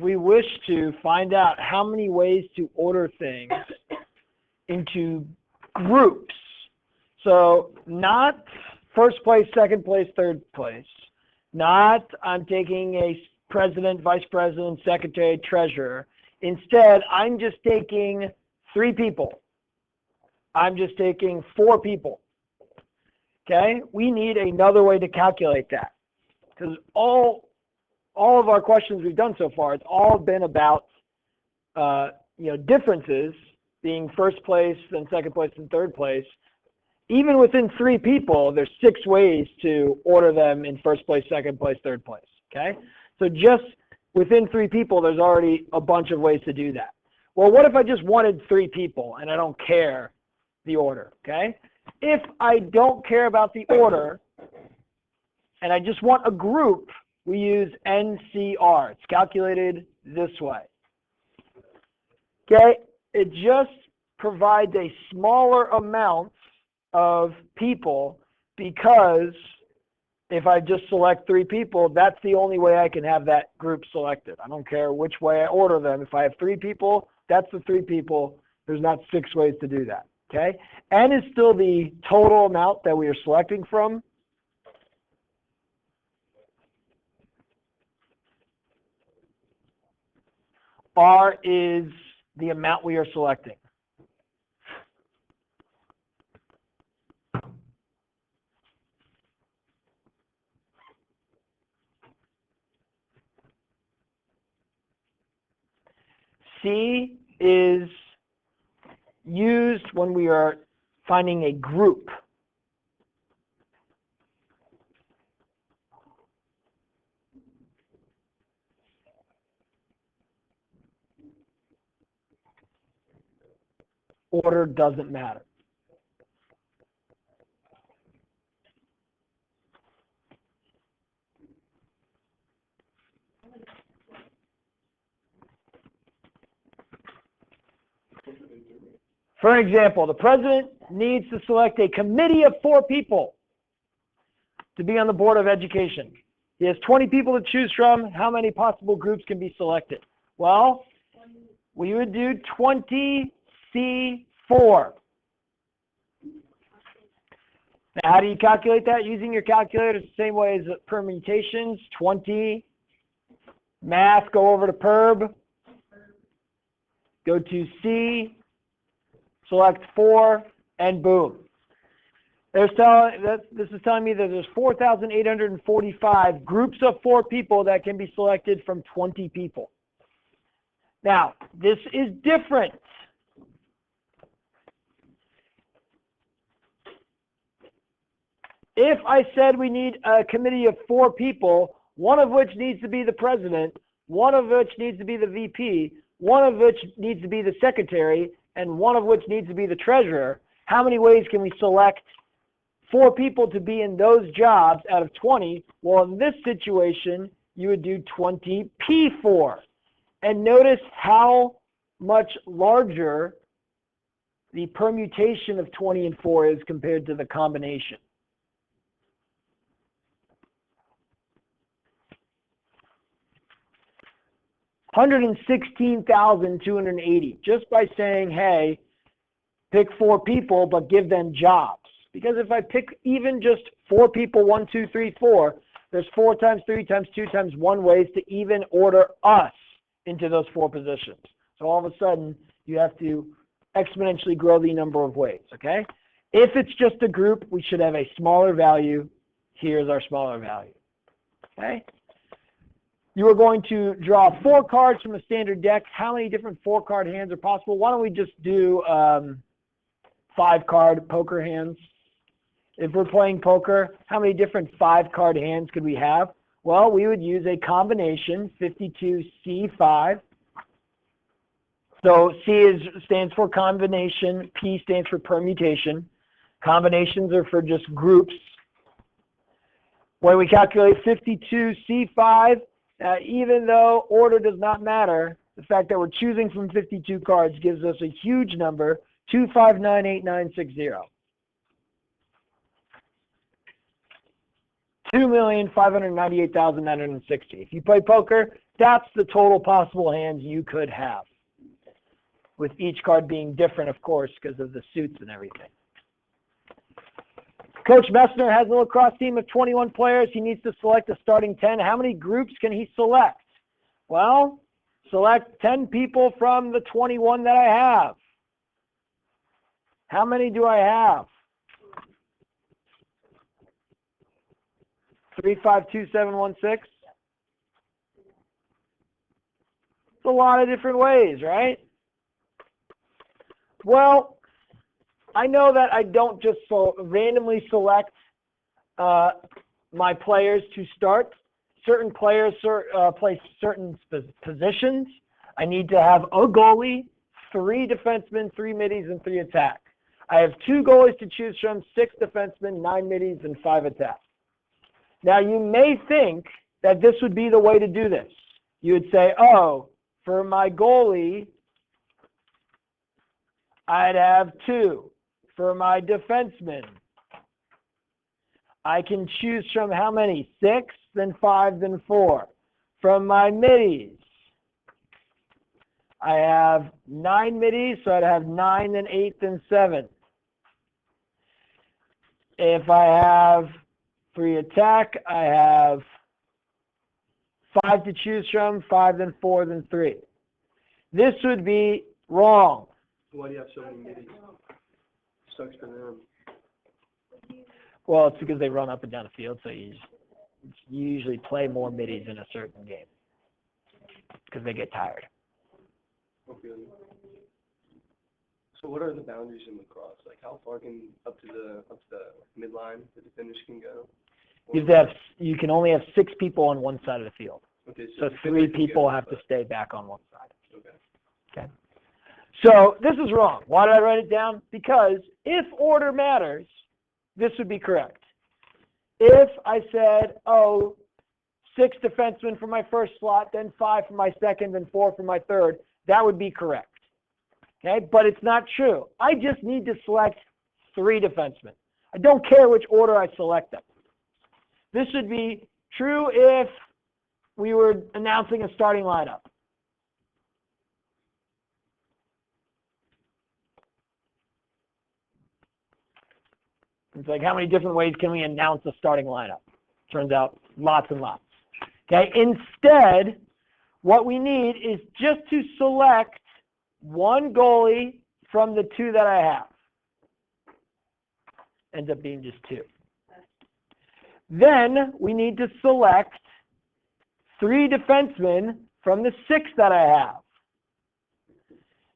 we wish to find out how many ways to order things into groups. So not first place, second place, third place. Not I'm taking a president, vice president, secretary, treasurer. Instead, I'm just taking 3 people. I'm just taking 4 people. Okay? We need another way to calculate that. Because all of our questions we've done so far, it's all been about differences, being first place, then second place, and third place. Even within 3 people, there's 6 ways to order them in first place, second place, third place. Okay? So just within 3 people, there's already a bunch of ways to do that. Well, what if I just wanted 3 people and I don't care the order? Okay? If I don't care about the order and I just want a group, we use NCR. It's calculated this way. Okay? It just provides a smaller amount of people because if I just select 3 people, that's the only way I can have that group selected. I don't care which way I order them. If I have 3 people, that's the 3 people. There's not 6 ways to do that. Okay? N is still the total amount that we are selecting from. R is the amount we are selecting. C is used when we are finding a group. Order doesn't matter. For example, the president needs to select a committee of 4 people to be on the Board of Education. He has 20 people to choose from. How many possible groups can be selected? Well, we would do 20C4. Now, how do you calculate that? Using your calculator, it's the same way as permutations. 20, math, go over to perb, go to C, select 4, and boom. This is telling me that there's 4,845 groups of 4 people that can be selected from 20 people. Now, this is different. If I said we need a committee of 4 people, one of which needs to be the president, one of which needs to be the VP, one of which needs to be the secretary, and one of which needs to be the treasurer, how many ways can we select 4 people to be in those jobs out of 20? Well, in this situation, you would do 20P4. And notice how much larger the permutation of 20 and 4 is compared to the combination. $116,280 just by saying, hey, pick 4 people, but give them jobs. Because if I pick even just 4 people, 1, 2, 3, 4, there's 4 times 3 times 2 times 1 ways to even order us into those 4 positions. So all of a sudden, you have to exponentially grow the number of ways, okay? If it's just a group, we should have a smaller value. Here's our smaller value, okay? You are going to draw 4 cards from a standard deck. How many different 4-card hands are possible? Why don't we just do 5-card poker hands? If we're playing poker, how many different 5-card hands could we have? Well, we would use a combination, 52C5. So C stands for combination, P stands for permutation. Combinations are for just groups. When we calculate 52C5, even though order does not matter, the fact that we're choosing from 52 cards gives us a huge number, 2598960. 2,598,960. If you play poker, That's the total possible hands you could have, with each card being different, of course, because of the suits and everything. Coach Messner has a lacrosse team of 21 players. He needs to select a starting 10. How many groups can he select? Well, select 10 people from the 21 that I have. How many do I have? 3, 5, 2, 7, 1, 6. It's a lot of different ways, right? Well, I know that I don't just randomly select my players to start. Certain players play certain positions. I need to have a goalie, 3 defensemen, 3 middies, and 3 attack. I have 2 goalies to choose from, 6 defensemen, 9 middies, and 5 attack. Now, you may think that this would be the way to do this. You would say, oh, for my goalie, I'd have 2. For my defenseman, I can choose from how many? 6, then 5, then 4. From my middies, I have 9 middies, so I'd have 9, then 8, then 7. If I have 3 attack, I have 5 to choose from, 5, then 4, then 3. This would be wrong. Why do you have so many middies? Sucks for them. Well, it's because they run up and down the field, so you usually play more middies in a certain game because they get tired. Okay. So what are the boundaries in lacrosse? Like how far can up to the midline the defenders can go? You can only have 6 people on one side of the field. Okay, so 3 people have to stay back on one side. Okay. So this is wrong. Why did I write it down? Because if order matters, this would be correct. If I said, 6 defensemen for my first slot, then 5 for my second, then 4 for my third, that would be correct. Okay, but it's not true. I just need to select 3 defensemen. I don't care which order I select them. This would be true if we were announcing a starting lineup. It's like, how many different ways can we announce a starting lineup? Turns out, lots and lots. Okay, instead, what we need is just to select 1 goalie from the 2 that I have. Ends up being just 2. Then we need to select 3 defensemen from the 6 that I have.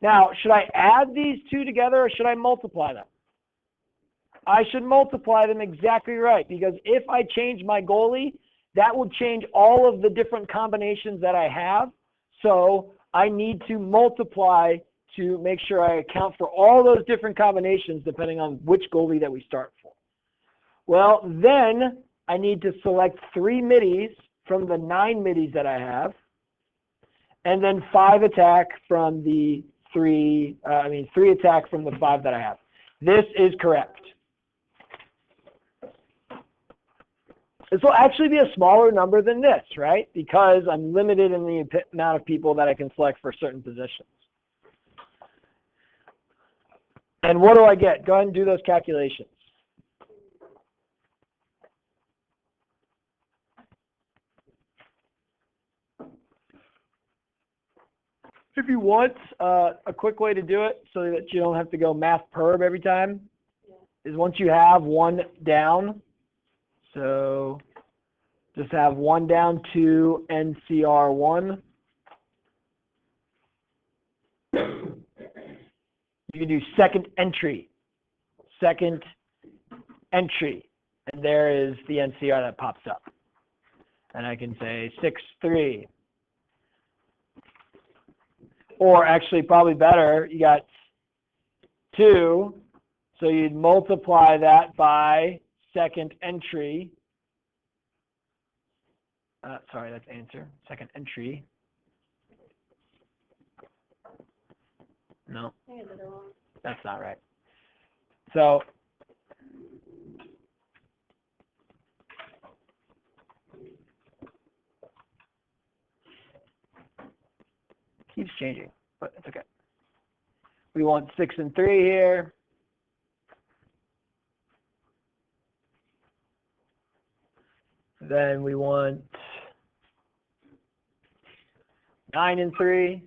Now, should I add these 2 together or should I multiply them? I should multiply them exactly right, because if I change my goalie, that will change all of the different combinations that I have. So I need to multiply to make sure I account for all those different combinations depending on which goalie that we start for. Well, then I need to select 3 middies from the 9 middies that I have, and then 5 attack from the 3 attack from the 5 that I have. This is correct. This will actually be a smaller number than this, right? Because I'm limited in the amount of people that I can select for certain positions. And what do I get? Go ahead and do those calculations. If you want a quick way to do it so that you don't have to go math perb every time, is once you have 1 down, so just have 1 down to NCR1. You can do second entry, and there is the NCR that pops up. And I can say 6-3. Or actually, probably better, you got 2, so you'd multiply that by second entry. Sorry, that's answer. Second entry. No, that's not right. So keeps changing, but it's okay. We want 6 and 3 here. Then we want 9 and 3.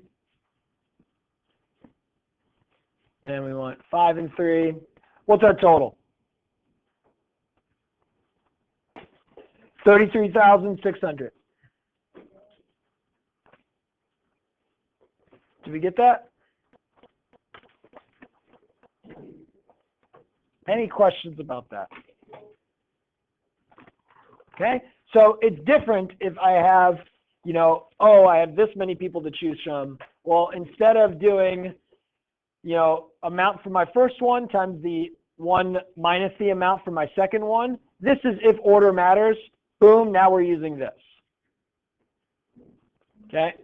And we want 5 and 3. What's our total? 33,600. Did we get that? Any questions about that? Okay, so it's different if I have, I have this many people to choose from. Well, instead of doing, amount for my first one times the one minus the amount for my second one, this is if order matters. Boom, now we're using this. Okay.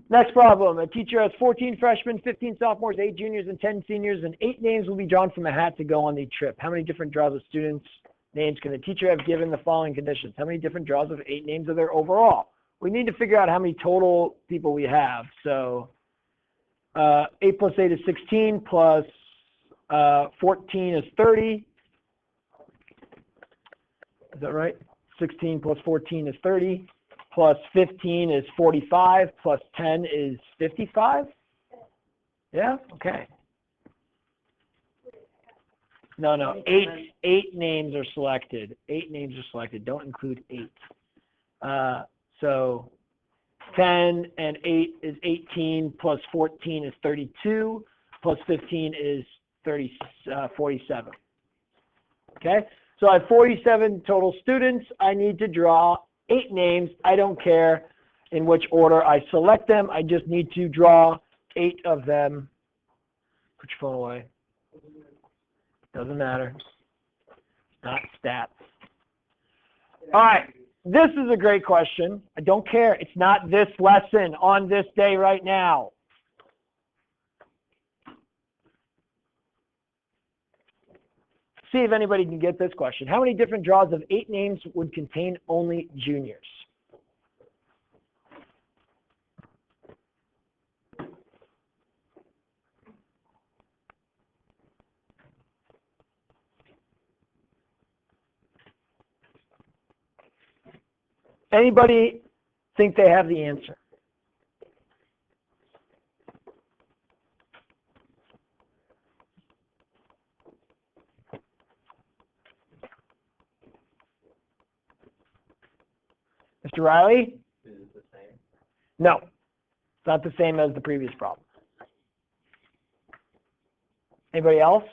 Next problem. A teacher has 14 freshmen, 15 sophomores, 8 juniors, and 10 seniors, and 8 names will be drawn from a hat to go on the trip. How many different draws of students' names can the teacher have given the following conditions? How many different draws of 8 names are there overall? We need to figure out how many total people we have. So 8 plus 8 is 16, plus 14 is 30. Is that right? 16 plus 14 is 30. Plus 15 is 45, plus 10 is 55? Yeah? Okay. No. 8 names are selected. 8 names are selected. Don't include 8. So 10 and 8 is 18, plus 14 is 32, plus 15 is 47. Okay? So I have 47 total students. I need to draw 8 names. I don't care in which order I select them. I just need to draw 8 of them. Put your phone away. Doesn't matter. Not stats. All right. This is a great question. I don't care. It's not this lesson on this day right now. See if anybody can get this question. How many different draws of 8 names would contain only juniors? Anybody think they have the answer? Mr. Riley? Is it the same? No. It's not the same as the previous problem. Anybody else?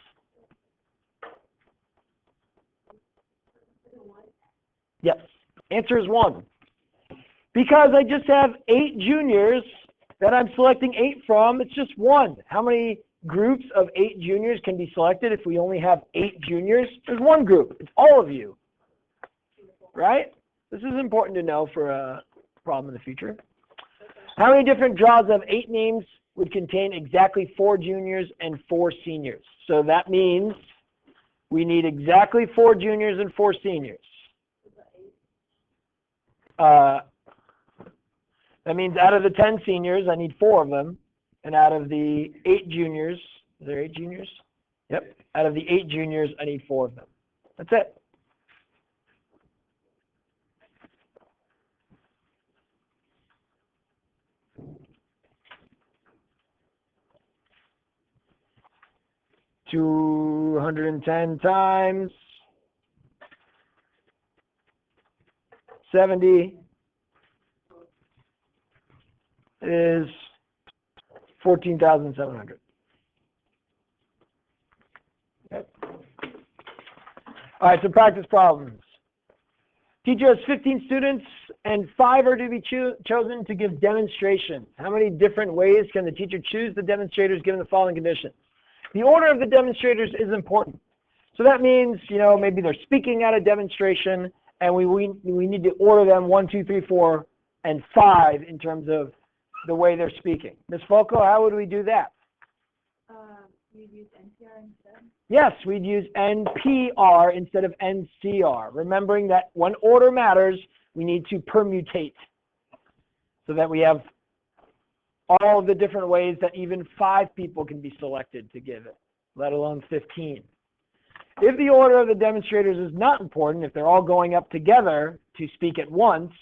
Yes. Answer is 1. Because I just have 8 juniors that I'm selecting 8 from, it's just 1. How many groups of 8 juniors can be selected if we only have 8 juniors? There's 1 group. It's all of you. Right? This is important to know for a problem in the future. How many different draws of 8 names would contain exactly 4 juniors and 4 seniors? So that means we need exactly 4 juniors and 4 seniors. That means out of the 10 seniors, I need 4 of them. And out of the 8 juniors, is there 8 juniors? Yep. Out of the 8 juniors, I need 4 of them. That's it. $210 times 70 is 14,700. Okay. All right, so practice problems. Teacher has 15 students and 5 are to be chosen to give demonstrations. How many different ways can the teacher choose the demonstrators given the following conditions? The order of the demonstrators is important. So that means, maybe they're speaking at a demonstration and we need to order them 1, 2, 3, 4, and 5 in terms of the way they're speaking. Ms. Foco, how would we do that? We'd use NPR instead. Yes, we'd use NPR instead of NCR. Remembering that when order matters, we need to permutate. so that we have all of the different ways that even 5 people can be selected to give it, let alone 15. If the order of the demonstrators is not important, if they're all going up together to speak at once,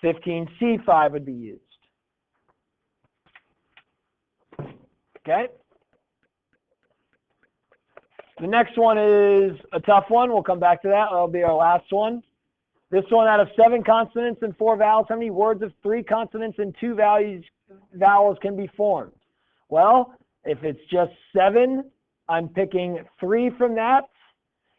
15C5 would be used. Okay? The next one is a tough one. We'll come back to that. That'll be our last one. This one, out of 7 consonants and 4 vowels, how many words of 3 consonants and 2 vowels can be formed? Well, if it's just 7, I'm picking 3 from that.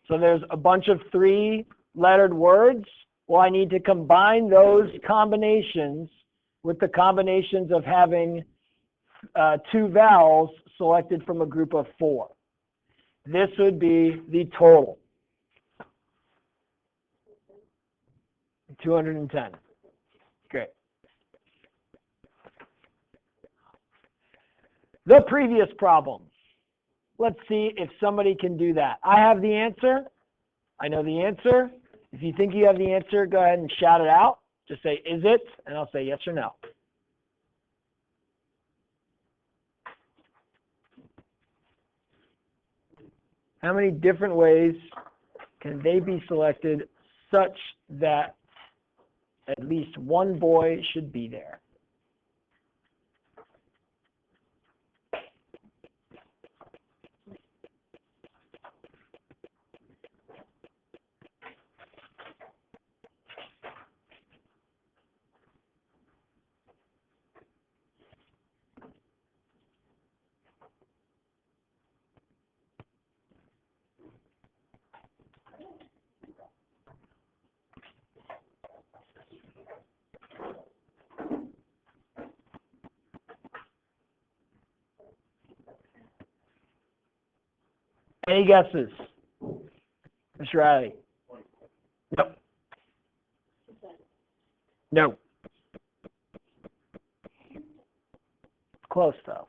So there's a bunch of 3-lettered words. Well, I need to combine those combinations with the combinations of having 2 vowels selected from a group of 4. This would be the total. 210. Great. The previous problem. Let's see if somebody can do that. I have the answer. I know the answer. If you think you have the answer, go ahead and shout it out. Just say, is it? And I'll say yes or no. How many different ways can they be selected such that at least one boy should be there? Any guesses? Mr. Riley? Nope. No. Close though.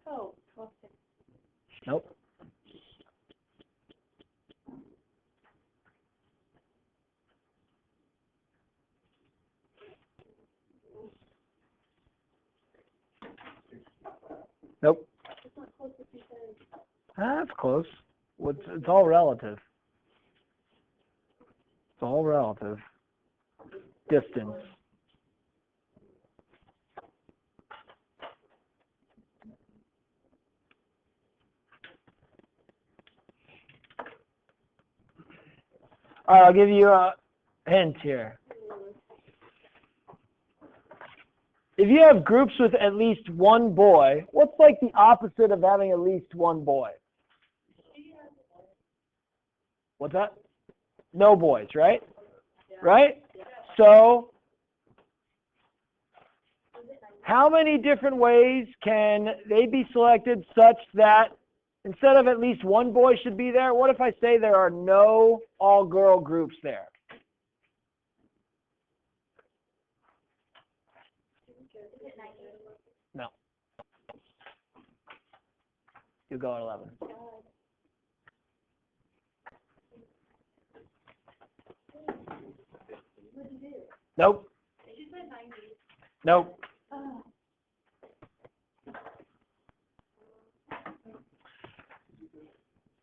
Oh, 12. Nope. Nope. That's close. It's all relative. It's all relative. Distance. All right, I'll give you a hint here. If you have groups with at least one boy, what's like the opposite of having at least one boy? What's that? No boys, right? Right? So, how many different ways can they be selected such that instead of at least one boy should be there, what if I say there are no all-girl groups there? No. You go at 11. Nope. Nope.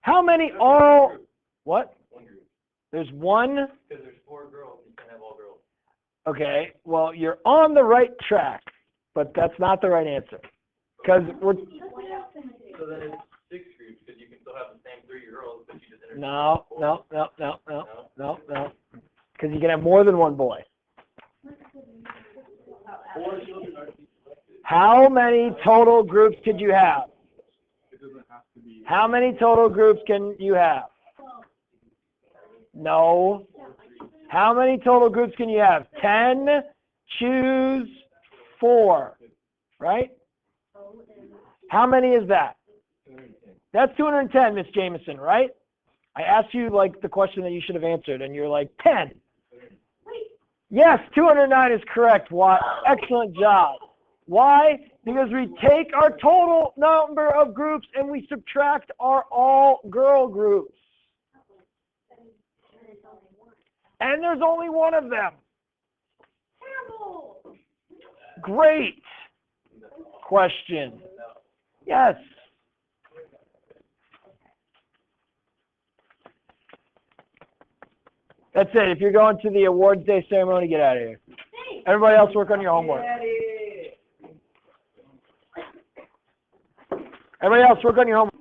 How many all? What? There's one. Because there's 4 girls, you can't have all girls. Okay. Well, you're on the right track, but that's not the right answer. Because we're. So then it's 6 groups, because you can still have the same 3 girls, but you just interchange. No. Because you can have more than one boy. How many total groups could you have? How many total groups can you have? No. How many total groups can you have? 10. Choose 4. Right? How many is that? That's 210, Miss Jameson, right? I asked you like the question that you should have answered, and you're like 10. Yes, 209 is correct. Why? Excellent job. Why? Because we take our total number of groups and we subtract our all-girl groups. And there's only one of them. Great question. Yes. That's it. If you're going to the awards day ceremony, get out of here. Everybody else work on your homework. Everybody else work on your homework.